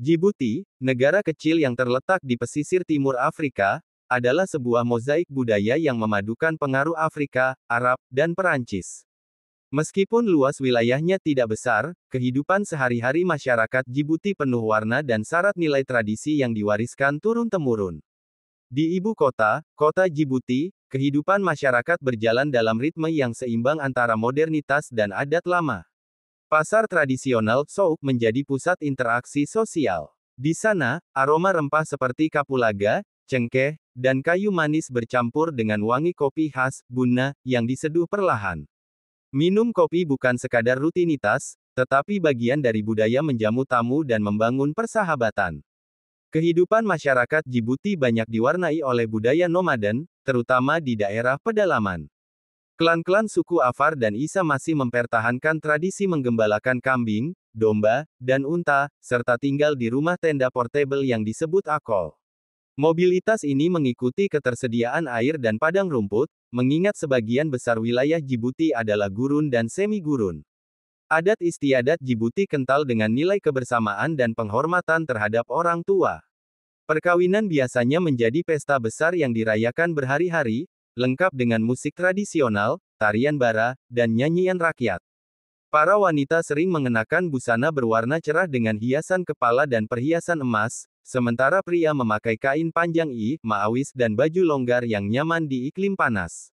Djibouti, negara kecil yang terletak di pesisir timur Afrika, adalah sebuah mozaik budaya yang memadukan pengaruh Afrika, Arab, dan Perancis. Meskipun luas wilayahnya tidak besar, kehidupan sehari-hari masyarakat Djibouti penuh warna dan syarat nilai tradisi yang diwariskan turun-temurun. Di ibu kota, kota Djibouti, kehidupan masyarakat berjalan dalam ritme yang seimbang antara modernitas dan adat lama. Pasar tradisional Souk menjadi pusat interaksi sosial. Di sana, aroma rempah seperti kapulaga, cengkeh, dan kayu manis bercampur dengan wangi kopi khas, Bunna, yang diseduh perlahan. Minum kopi bukan sekadar rutinitas, tetapi bagian dari budaya menjamu tamu dan membangun persahabatan. Kehidupan masyarakat Djibouti banyak diwarnai oleh budaya nomaden, terutama di daerah pedalaman. Klan-klan suku Afar dan Isa masih mempertahankan tradisi menggembalakan kambing, domba, dan unta, serta tinggal di rumah tenda portable yang disebut akol. Mobilitas ini mengikuti ketersediaan air dan padang rumput, mengingat sebagian besar wilayah Djibouti adalah gurun dan semi-gurun. Adat istiadat Djibouti kental dengan nilai kebersamaan dan penghormatan terhadap orang tua. Perkawinan biasanya menjadi pesta besar yang dirayakan berhari-hari, lengkap dengan musik tradisional, tarian bara, dan nyanyian rakyat. Para wanita sering mengenakan busana berwarna cerah dengan hiasan kepala dan perhiasan emas, sementara pria memakai kain panjang ma'awis dan baju longgar yang nyaman di iklim panas.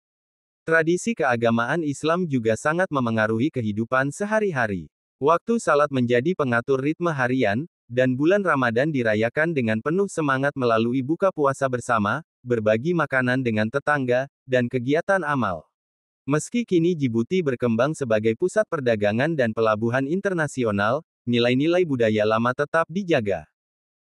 Tradisi keagamaan Islam juga sangat memengaruhi kehidupan sehari-hari. Waktu salat menjadi pengatur ritme harian, dan bulan Ramadan dirayakan dengan penuh semangat melalui buka puasa bersama, berbagi makanan dengan tetangga, dan kegiatan amal. Meski kini Djibouti berkembang sebagai pusat perdagangan dan pelabuhan internasional, nilai-nilai budaya lama tetap dijaga.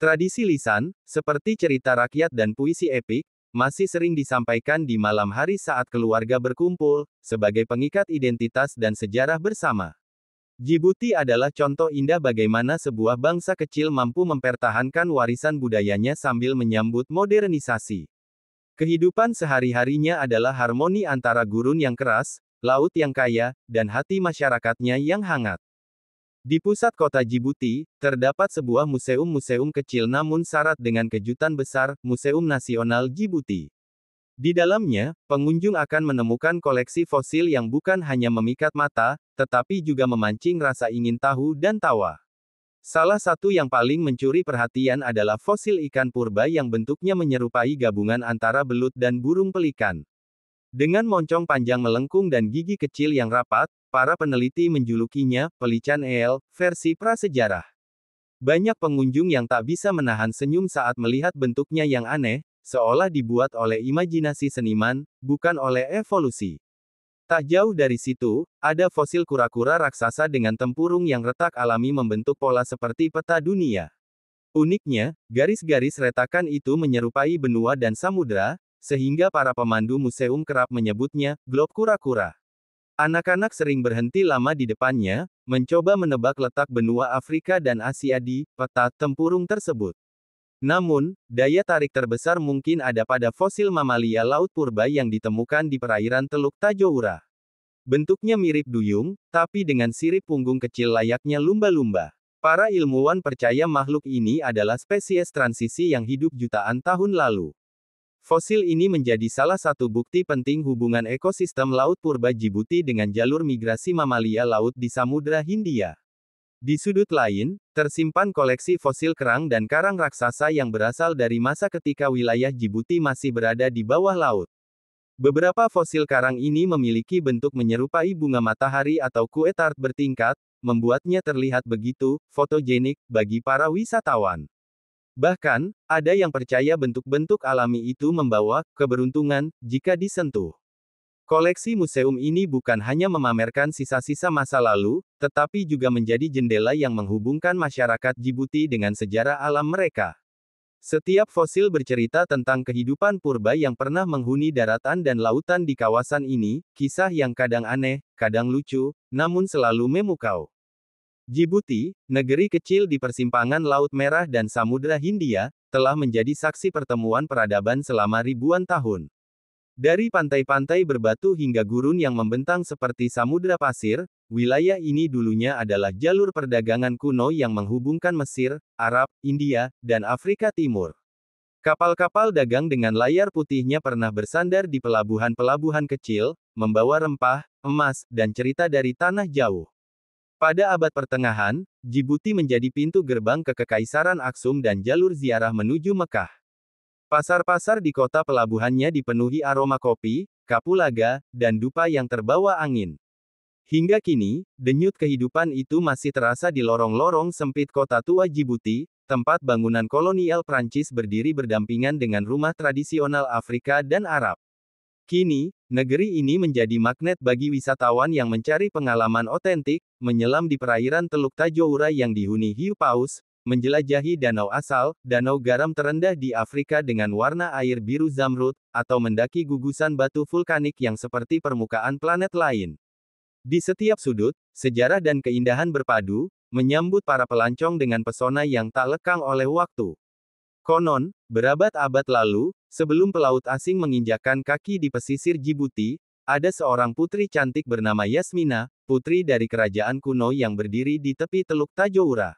Tradisi lisan, seperti cerita rakyat dan puisi epik, masih sering disampaikan di malam hari saat keluarga berkumpul, sebagai pengikat identitas dan sejarah bersama. Djibouti adalah contoh indah bagaimana sebuah bangsa kecil mampu mempertahankan warisan budayanya sambil menyambut modernisasi. Kehidupan sehari-harinya adalah harmoni antara gurun yang keras, laut yang kaya, dan hati masyarakatnya yang hangat. Di pusat kota Djibouti, terdapat sebuah museum-museum kecil namun syarat dengan kejutan besar, Museum Nasional Djibouti. Di dalamnya, pengunjung akan menemukan koleksi fosil yang bukan hanya memikat mata, tetapi juga memancing rasa ingin tahu dan tawa. Salah satu yang paling mencuri perhatian adalah fosil ikan purba yang bentuknya menyerupai gabungan antara belut dan burung pelikan. Dengan moncong panjang melengkung dan gigi kecil yang rapat, para peneliti menjulukinya pelican eel, versi prasejarah. Banyak pengunjung yang tak bisa menahan senyum saat melihat bentuknya yang aneh, seolah dibuat oleh imajinasi seniman, bukan oleh evolusi. Tak jauh dari situ, ada fosil kura-kura raksasa dengan tempurung yang retak alami membentuk pola seperti peta dunia. Uniknya, garis-garis retakan itu menyerupai benua dan samudra, sehingga para pemandu museum kerap menyebutnya globe kura-kura. Anak-anak sering berhenti lama di depannya, mencoba menebak letak benua Afrika dan Asia di peta tempurung tersebut. Namun, daya tarik terbesar mungkin ada pada fosil mamalia laut purba yang ditemukan di perairan Teluk Tajoura. Bentuknya mirip duyung, tapi dengan sirip punggung kecil layaknya lumba-lumba. Para ilmuwan percaya makhluk ini adalah spesies transisi yang hidup jutaan tahun lalu. Fosil ini menjadi salah satu bukti penting hubungan ekosistem laut purba Djibouti dengan jalur migrasi mamalia laut di Samudra Hindia. Di sudut lain, tersimpan koleksi fosil kerang dan karang raksasa yang berasal dari masa ketika wilayah Djibouti masih berada di bawah laut. Beberapa fosil karang ini memiliki bentuk menyerupai bunga matahari atau kue tart bertingkat, membuatnya terlihat begitu fotogenik bagi para wisatawan. Bahkan, ada yang percaya bentuk-bentuk alami itu membawa keberuntungan jika disentuh. Koleksi museum ini bukan hanya memamerkan sisa-sisa masa lalu, tetapi juga menjadi jendela yang menghubungkan masyarakat Djibouti dengan sejarah alam mereka. Setiap fosil bercerita tentang kehidupan purba yang pernah menghuni daratan dan lautan di kawasan ini, kisah yang kadang aneh, kadang lucu, namun selalu memukau. Djibouti, negeri kecil di persimpangan Laut Merah dan Samudra Hindia, telah menjadi saksi pertemuan peradaban selama ribuan tahun. Dari pantai-pantai berbatu hingga gurun yang membentang seperti samudra pasir, wilayah ini dulunya adalah jalur perdagangan kuno yang menghubungkan Mesir, Arab, India, dan Afrika Timur. Kapal-kapal dagang dengan layar putihnya pernah bersandar di pelabuhan-pelabuhan kecil, membawa rempah, emas, dan cerita dari tanah jauh. Pada abad pertengahan, Djibouti menjadi pintu gerbang ke Kekaisaran Aksum dan jalur ziarah menuju Mekah. Pasar-pasar di kota pelabuhannya dipenuhi aroma kopi, kapulaga, dan dupa yang terbawa angin. Hingga kini, denyut kehidupan itu masih terasa di lorong-lorong sempit kota tua Djibouti, tempat bangunan kolonial Prancis berdiri berdampingan dengan rumah tradisional Afrika dan Arab. Kini, negeri ini menjadi magnet bagi wisatawan yang mencari pengalaman otentik, menyelam di perairan Teluk Tajoura yang dihuni hiu paus, menjelajahi danau asal, danau garam terendah di Afrika dengan warna air biru zamrud, atau mendaki gugusan batu vulkanik yang seperti permukaan planet lain. Di setiap sudut, sejarah dan keindahan berpadu, menyambut para pelancong dengan pesona yang tak lekang oleh waktu. Konon, berabad-abad lalu, sebelum pelaut asing menginjakkan kaki di pesisir Djibouti, ada seorang putri cantik bernama Yasmina, putri dari kerajaan kuno yang berdiri di tepi Teluk Tajoura.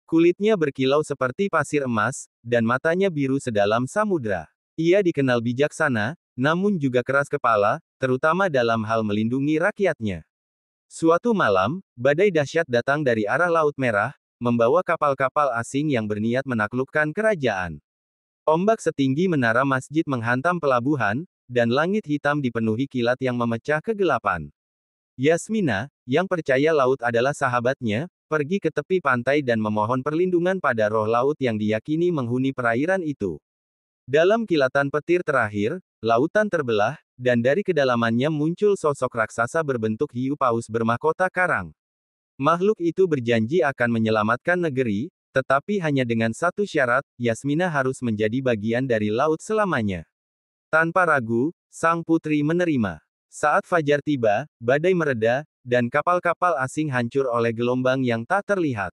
Kulitnya berkilau seperti pasir emas, dan matanya biru sedalam samudra. Ia dikenal bijaksana, namun juga keras kepala, terutama dalam hal melindungi rakyatnya. Suatu malam, badai dahsyat datang dari arah Laut Merah, membawa kapal-kapal asing yang berniat menaklukkan kerajaan. Ombak setinggi menara masjid menghantam pelabuhan, dan langit hitam dipenuhi kilat yang memecah kegelapan. Yasmina, yang percaya laut adalah sahabatnya, pergi ke tepi pantai dan memohon perlindungan pada roh laut yang diyakini menghuni perairan itu. Dalam kilatan petir terakhir, lautan terbelah, dan dari kedalamannya muncul sosok raksasa berbentuk hiu paus bermahkota karang. Makhluk itu berjanji akan menyelamatkan negeri, tetapi hanya dengan satu syarat, Yasmina harus menjadi bagian dari laut selamanya. Tanpa ragu, sang putri menerima. Saat fajar tiba, badai mereda, dan kapal-kapal asing hancur oleh gelombang yang tak terlihat.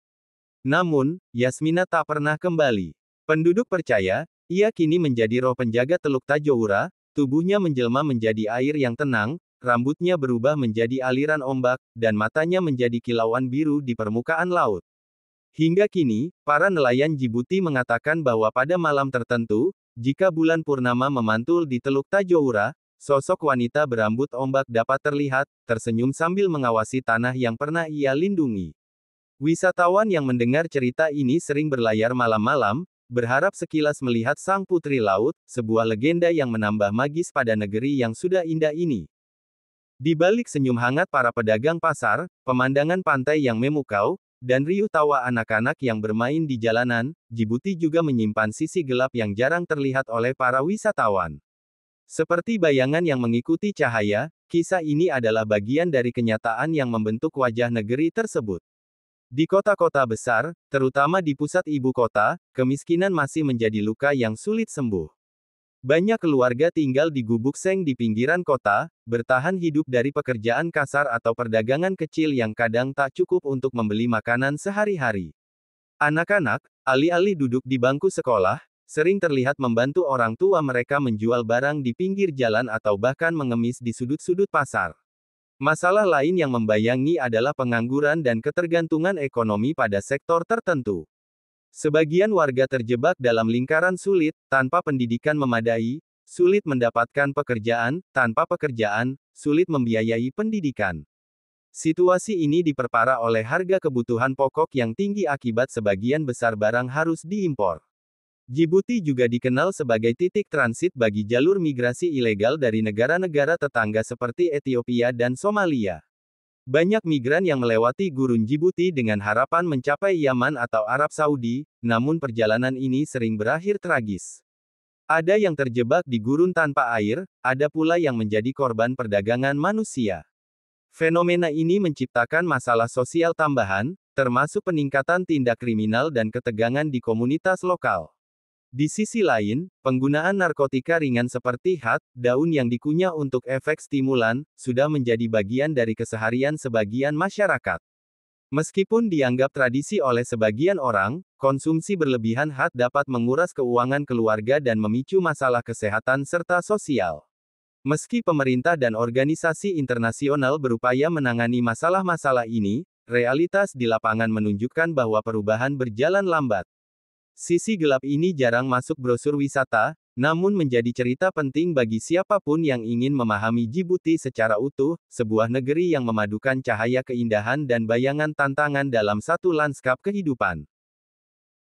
Namun, Yasmina tak pernah kembali. Penduduk percaya, ia kini menjadi roh penjaga Teluk Tajoura, tubuhnya menjelma menjadi air yang tenang, rambutnya berubah menjadi aliran ombak, dan matanya menjadi kilauan biru di permukaan laut. Hingga kini, para nelayan Djibouti mengatakan bahwa pada malam tertentu, jika bulan purnama memantul di Teluk Tajoura, sosok wanita berambut ombak dapat terlihat, tersenyum sambil mengawasi tanah yang pernah ia lindungi. Wisatawan yang mendengar cerita ini sering berlayar malam-malam, berharap sekilas melihat sang putri laut, sebuah legenda yang menambah magis pada negeri yang sudah indah ini. Di balik senyum hangat para pedagang pasar, pemandangan pantai yang memukau, dan riuh tawa anak-anak yang bermain di jalanan, Djibouti juga menyimpan sisi gelap yang jarang terlihat oleh para wisatawan. Seperti bayangan yang mengikuti cahaya, kisah ini adalah bagian dari kenyataan yang membentuk wajah negeri tersebut. Di kota-kota besar, terutama di pusat ibu kota, kemiskinan masih menjadi luka yang sulit sembuh. Banyak keluarga tinggal di gubuk seng di pinggiran kota, bertahan hidup dari pekerjaan kasar atau perdagangan kecil yang kadang tak cukup untuk membeli makanan sehari-hari. Anak-anak, alih-alih duduk di bangku sekolah, sering terlihat membantu orang tua mereka menjual barang di pinggir jalan atau bahkan mengemis di sudut-sudut pasar. Masalah lain yang membayangi adalah pengangguran dan ketergantungan ekonomi pada sektor tertentu. Sebagian warga terjebak dalam lingkaran sulit, tanpa pendidikan memadai, sulit mendapatkan pekerjaan, tanpa pekerjaan, sulit membiayai pendidikan. Situasi ini diperparah oleh harga kebutuhan pokok yang tinggi akibat sebagian besar barang harus diimpor. Djibouti juga dikenal sebagai titik transit bagi jalur migrasi ilegal dari negara-negara tetangga seperti Ethiopia dan Somalia. Banyak migran yang melewati gurun Djibouti dengan harapan mencapai Yaman atau Arab Saudi, namun perjalanan ini sering berakhir tragis. Ada yang terjebak di gurun tanpa air, ada pula yang menjadi korban perdagangan manusia. Fenomena ini menciptakan masalah sosial tambahan, termasuk peningkatan tindak kriminal dan ketegangan di komunitas lokal. Di sisi lain, penggunaan narkotika ringan seperti hat, daun yang dikunyah untuk efek stimulan, sudah menjadi bagian dari keseharian sebagian masyarakat. Meskipun dianggap tradisi oleh sebagian orang, konsumsi berlebihan hat dapat menguras keuangan keluarga dan memicu masalah kesehatan serta sosial. Meski pemerintah dan organisasi internasional berupaya menangani masalah-masalah ini, realitas di lapangan menunjukkan bahwa perubahan berjalan lambat. Sisi gelap ini jarang masuk brosur wisata, namun menjadi cerita penting bagi siapapun yang ingin memahami Djibouti secara utuh, sebuah negeri yang memadukan cahaya keindahan dan bayangan tantangan dalam satu lanskap kehidupan.